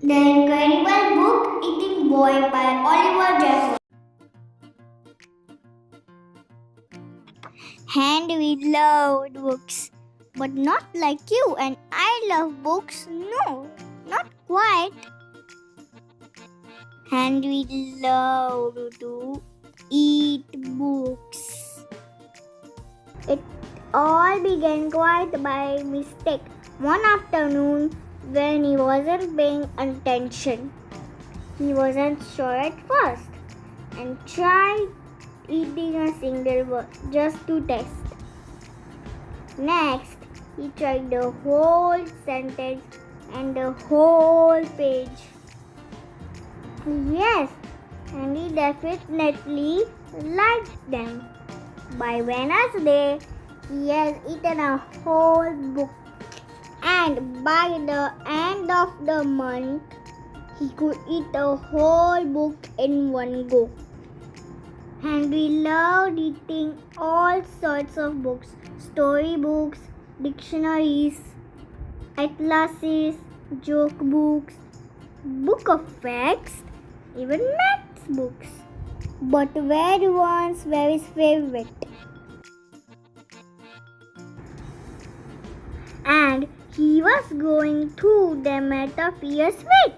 The Incredible Book Eating Boy by Oliver Jeffers. And we loved books, but not like you and I love books. No, not quite. And we loved to eat books. It all began quite by mistake. One afternoon, when he wasn't paying attention, he wasn't sure at first and tried eating a single word just to test. Next, he tried the whole sentence and the whole page. Yes, and he definitely liked them. By Wednesday, he has eaten a whole book, and by the end of the month, he could eat a whole book in one go. And we loved eating all sorts of books: storybooks, dictionaries, atlases, joke books, book of facts, even maths books. But where was his favorite? And he was going through them at a fierce rate.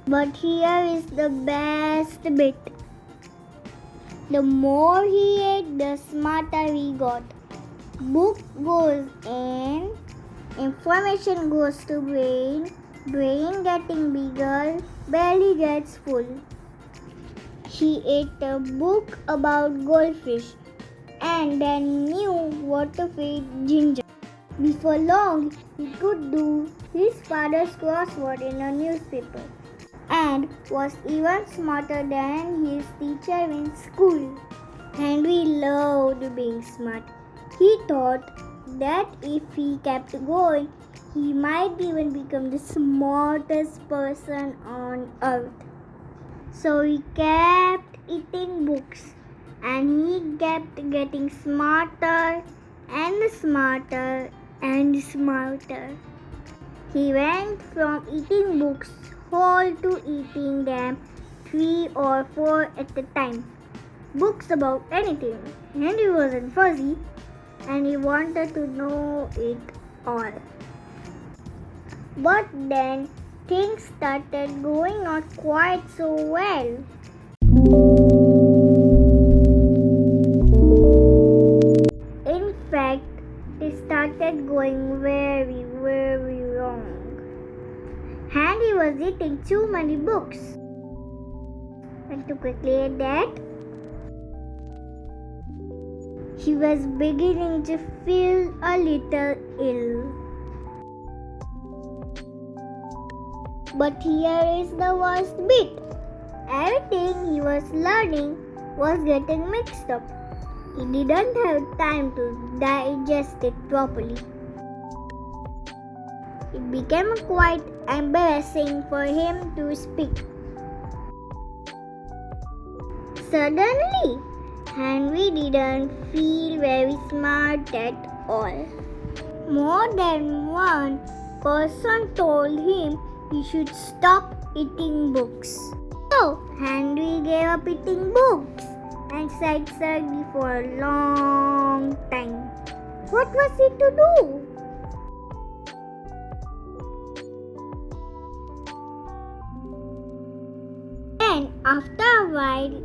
But here is the best bit. The more he ate, the smarter he got. Book goes in, information goes to brain, brain getting bigger, belly gets full. He ate a book about goldfish and then knew what to feed Ginger. Before long, he could do his father's crossword in a newspaper and was even smarter than his teacher in school. Henry loved being smart. He thought that if he kept going, he might even become the smartest person on earth. So he kept eating books and he kept getting smarter and smarter and smarter. He went from eating books whole to eating them 3 or 4 at a time. Books about anything. And he wasn't fuzzy and he wanted to know it all. But then things started going not quite so well. In fact, it started going very, very wrong. And he was eating too many books. And to quickly add that, he was beginning to feel a little ill. But here is the worst bit. Everything he was learning was getting mixed up. He didn't have time to digest it properly. It became quite embarrassing for him to speak. Suddenly, Henry didn't feel very smart at all. More than one person told him he should stop eating books. So, Henry gave up eating books and sat sadly for a long time. What was he to do? Then, after a while,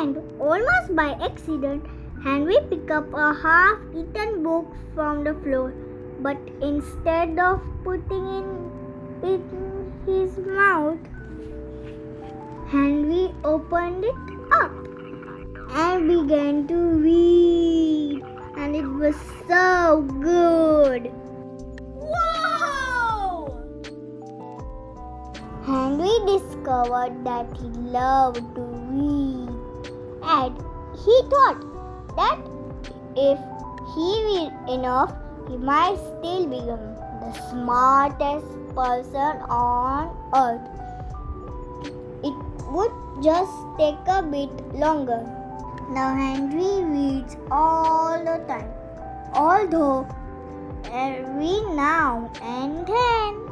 and almost by accident, Henry picked up a half-eaten book from the floor. But instead of putting it in his mouth, Henry opened it up and began to read. And it was so good. Wow! Henry discovered that he loved to read. And he thought that if he read enough, he might still become the smartest person on earth. It would just take a bit longer. Now Henry reads all the time, although every now and then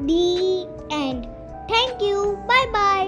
The end. Thank you. Bye bye.